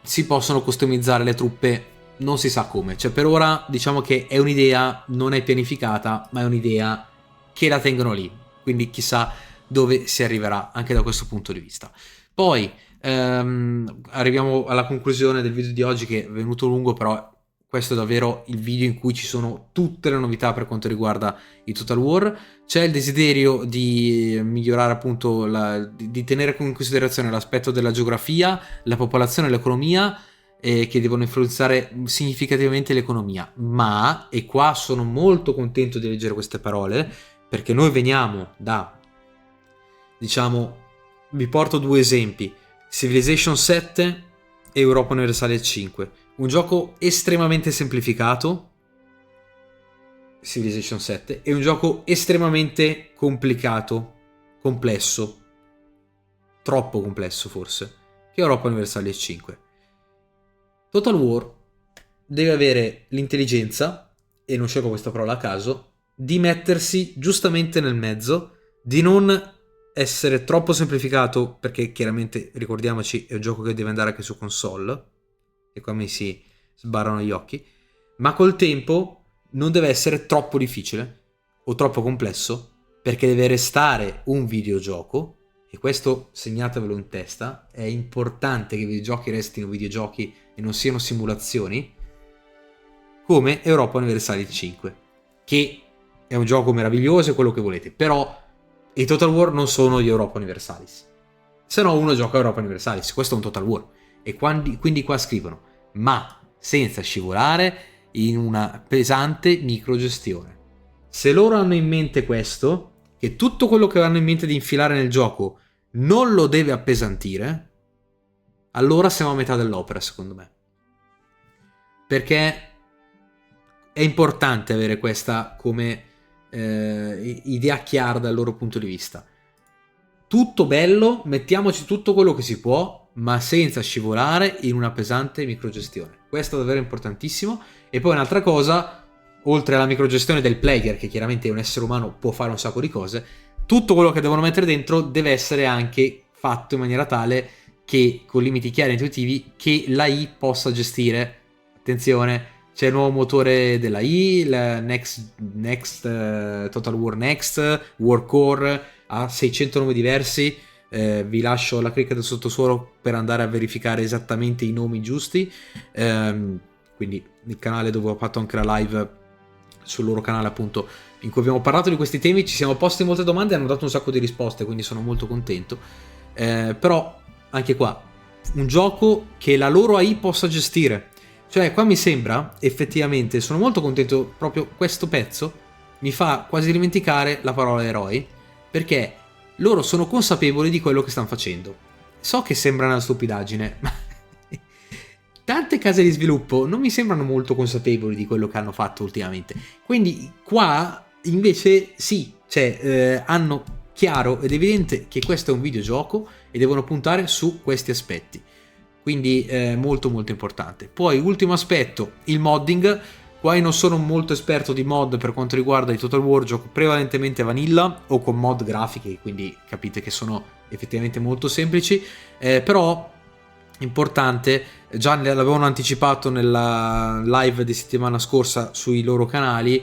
si possono customizzare le truppe, non si sa come, cioè per ora diciamo che è un'idea, non è pianificata, ma è un'idea che la tengono lì, quindi chissà dove si arriverà anche da questo punto di vista. Poi arriviamo alla conclusione del video di oggi, che è venuto lungo, però questo è davvero il video in cui ci sono tutte le novità per quanto riguarda i Total War. C'è il desiderio di migliorare appunto, di tenere in considerazione l'aspetto della geografia, la popolazione e l'economia, che devono influenzare significativamente l'economia. Ma, e qua sono molto contento di leggere queste parole, perché noi veniamo da, diciamo, vi porto due esempi: Civilization 7 e Europa Universale 5. Un gioco estremamente semplificato, Civilization 7, e un gioco estremamente complicato, complesso, troppo complesso forse, che Europa Universale 5. Total War deve avere l'intelligenza, e non scelgo questa parola a caso, di mettersi giustamente nel mezzo, di non essere troppo semplificato, perché chiaramente, ricordiamoci, è un gioco che deve andare anche su console, e qua mi si sbarrano gli occhi, ma col tempo non deve essere troppo difficile o troppo complesso, perché deve restare un videogioco, e questo segnatevelo in testa, è importante che i videogiochi restino videogiochi e non siano simulazioni, come Europa Universale 5, che è un gioco meraviglioso e quello che volete, però i Total War non sono gli Europa Universalis, se no uno gioca Europa Universalis, questo è un Total War, e quindi qua scrivono ma senza scivolare in una pesante microgestione. Se loro hanno in mente questo, che tutto quello che hanno in mente di infilare nel gioco non lo deve appesantire, allora siamo a metà dell'opera, secondo me, perché è importante avere questa come idea chiara dal loro punto di vista. Tutto bello, mettiamoci tutto quello che si può, ma senza scivolare in una pesante microgestione. Questo è davvero importantissimo. E poi un'altra cosa, oltre alla microgestione del player, che chiaramente un essere umano può fare un sacco di cose, tutto quello che devono mettere dentro deve essere anche fatto in maniera tale che, con limiti chiari e intuitivi, che l'AI possa gestire. Attenzione, c'è il nuovo motore dell'AI, il Next Total War Next, War Core, ha 600 nomi diversi. Vi lascio la cricca del sottosuolo per andare a verificare esattamente i nomi giusti, quindi il canale dove ho fatto anche la live sul loro canale, appunto, in cui abbiamo parlato di questi temi, ci siamo posti molte domande e hanno dato un sacco di risposte, quindi sono molto contento. Però anche qua un gioco che la loro AI possa gestire, cioè qua mi sembra effettivamente, sono molto contento, proprio questo pezzo mi fa quasi dimenticare la parola eroi, perché loro sono consapevoli di quello che stanno facendo. So che sembra una stupidaggine, ma tante case di sviluppo non mi sembrano molto consapevoli di quello che hanno fatto ultimamente. Quindi qua invece sì, cioè hanno chiaro ed evidente che questo è un videogioco e devono puntare su questi aspetti. Quindi molto molto importante. Poi ultimo aspetto, il modding. Qua io non sono molto esperto di mod per quanto riguarda i Total War, gioco prevalentemente vanilla o con mod grafiche, quindi capite che sono effettivamente molto semplici, però importante, già l'avevano anticipato nella live di settimana scorsa sui loro canali,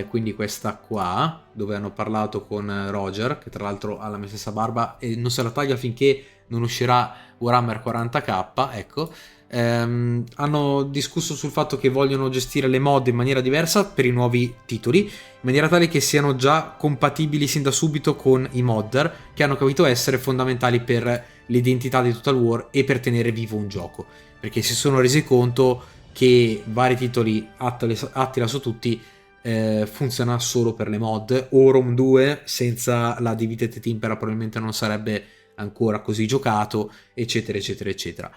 quindi questa qua, dove hanno parlato con Roger, che tra l'altro ha la mia stessa barba e non se la taglia finché non uscirà Warhammer 40k, ecco. Hanno discusso sul fatto che vogliono gestire le mod in maniera diversa per i nuovi titoli, in maniera tale che siano già compatibili sin da subito con i modder, che hanno capito essere fondamentali per l'identità di Total War e per tenere vivo un gioco, perché si sono resi conto che vari titoli Attila su tutti funziona solo per le mod. Aurum 2 senza la Divided Tempera probabilmente non sarebbe ancora così giocato, eccetera eccetera eccetera.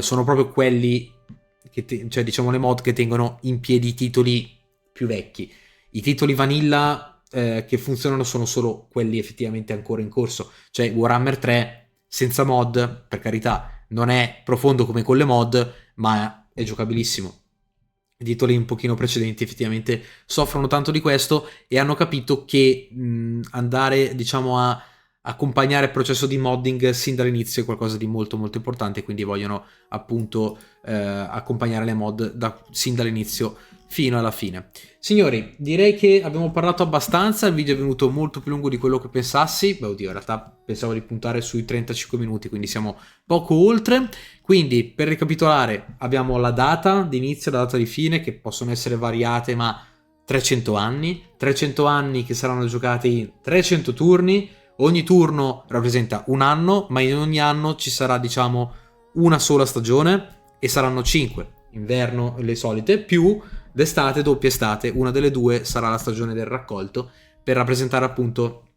Sono proprio quelli che cioè diciamo le mod che tengono in piedi i titoli più vecchi. I titoli vanilla che funzionano sono solo quelli effettivamente ancora in corso, cioè Warhammer 3 senza mod, per carità, non è profondo come con le mod, ma è giocabilissimo. I titoli un pochino precedenti effettivamente soffrono tanto di questo e hanno capito che andare diciamo a accompagnare il processo di modding sin dall'inizio è qualcosa di molto molto importante, quindi vogliono appunto accompagnare le mod sin dall'inizio fino alla fine. Signori, direi che abbiamo parlato abbastanza, il video è venuto molto più lungo di quello che pensassi, beh oddio in realtà pensavo di puntare sui 35 minuti, quindi siamo poco oltre. Quindi per ricapitolare abbiamo la data di inizio e la data di fine che possono essere variate, ma 300 anni che saranno giocati in 300 turni. Ogni turno rappresenta un anno, ma in ogni anno ci sarà, diciamo, una sola stagione e saranno 5. Inverno le solite, più d'estate, doppia estate. Una delle due sarà la stagione del raccolto, per rappresentare appunto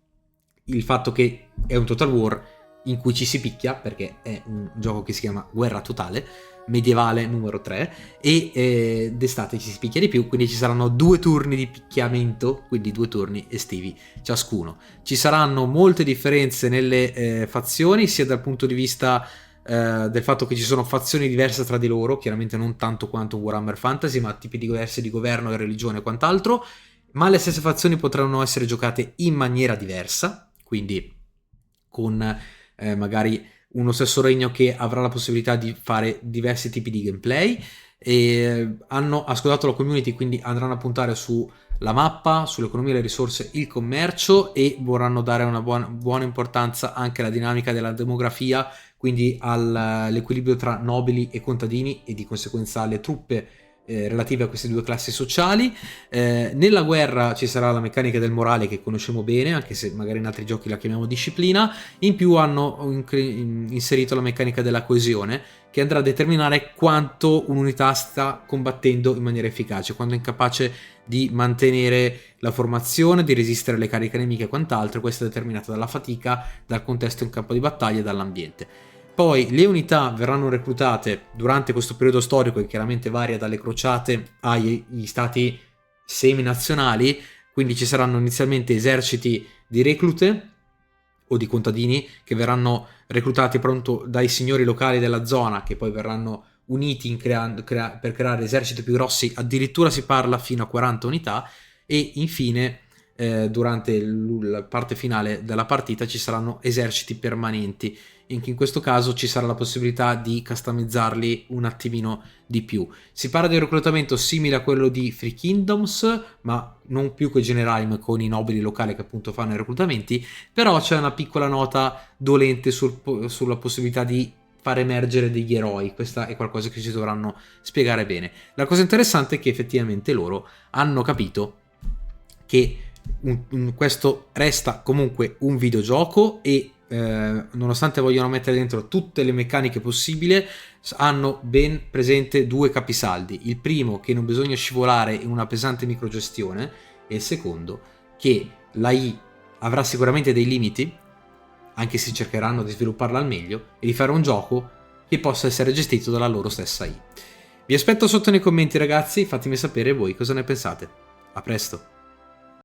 il fatto che è un Total War in cui ci si picchia, perché è un gioco che si chiama Guerra Totale, medievale numero 3, e d'estate ci si picchia di più, quindi ci saranno 2 turni di picchiamento, quindi 2 turni estivi ciascuno. Ci saranno molte differenze nelle fazioni, sia dal punto di vista del fatto che ci sono fazioni diverse tra di loro, chiaramente non tanto quanto Warhammer Fantasy, ma tipi diversi di governo e religione e quant'altro, ma le stesse fazioni potranno essere giocate in maniera diversa, quindi con magari uno stesso regno che avrà la possibilità di fare diversi tipi di gameplay, e hanno ascoltato la community, quindi andranno a puntare sulla mappa, sull'economia, le risorse, il commercio, e vorranno dare una buona importanza anche alla dinamica della demografia, quindi all'equilibrio tra nobili e contadini e di conseguenza alle truppe relative a queste due classi sociali. Nella guerra ci sarà la meccanica del morale che conosciamo bene, anche se magari in altri giochi la chiamiamo disciplina. In più hanno inserito la meccanica della coesione, che andrà a determinare quanto un'unità sta combattendo in maniera efficace, quanto è incapace di mantenere la formazione, di resistere alle cariche nemiche e quant'altro. Questo è determinato dalla fatica, dal contesto in campo di battaglia e dall'ambiente. Poi le unità verranno reclutate durante questo periodo storico, che chiaramente varia dalle crociate agli stati seminazionali, quindi ci saranno inizialmente eserciti di reclute o di contadini che verranno reclutati pronto dai signori locali della zona, che poi verranno uniti per creare eserciti più grossi, addirittura si parla fino a 40 unità, e infine durante la parte finale della partita ci saranno eserciti permanenti, in questo caso ci sarà la possibilità di customizzarli un attimino di più. Si parla di un reclutamento simile a quello di Free Kingdoms, ma non più con i generali, ma con i nobili locali che appunto fanno i reclutamenti. Però c'è una piccola nota dolente sulla possibilità di far emergere degli eroi. Questa è qualcosa che ci dovranno spiegare bene. La cosa interessante è che effettivamente loro hanno capito che questo resta comunque un videogioco, e nonostante vogliono mettere dentro tutte le meccaniche possibili, hanno ben presente 2 capisaldi: il primo, che non bisogna scivolare in una pesante microgestione, e il secondo, che la I avrà sicuramente dei limiti, anche se cercheranno di svilupparla al meglio e di fare un gioco che possa essere gestito dalla loro stessa I. Vi aspetto sotto nei commenti, ragazzi, fatemi sapere voi cosa ne pensate. A presto!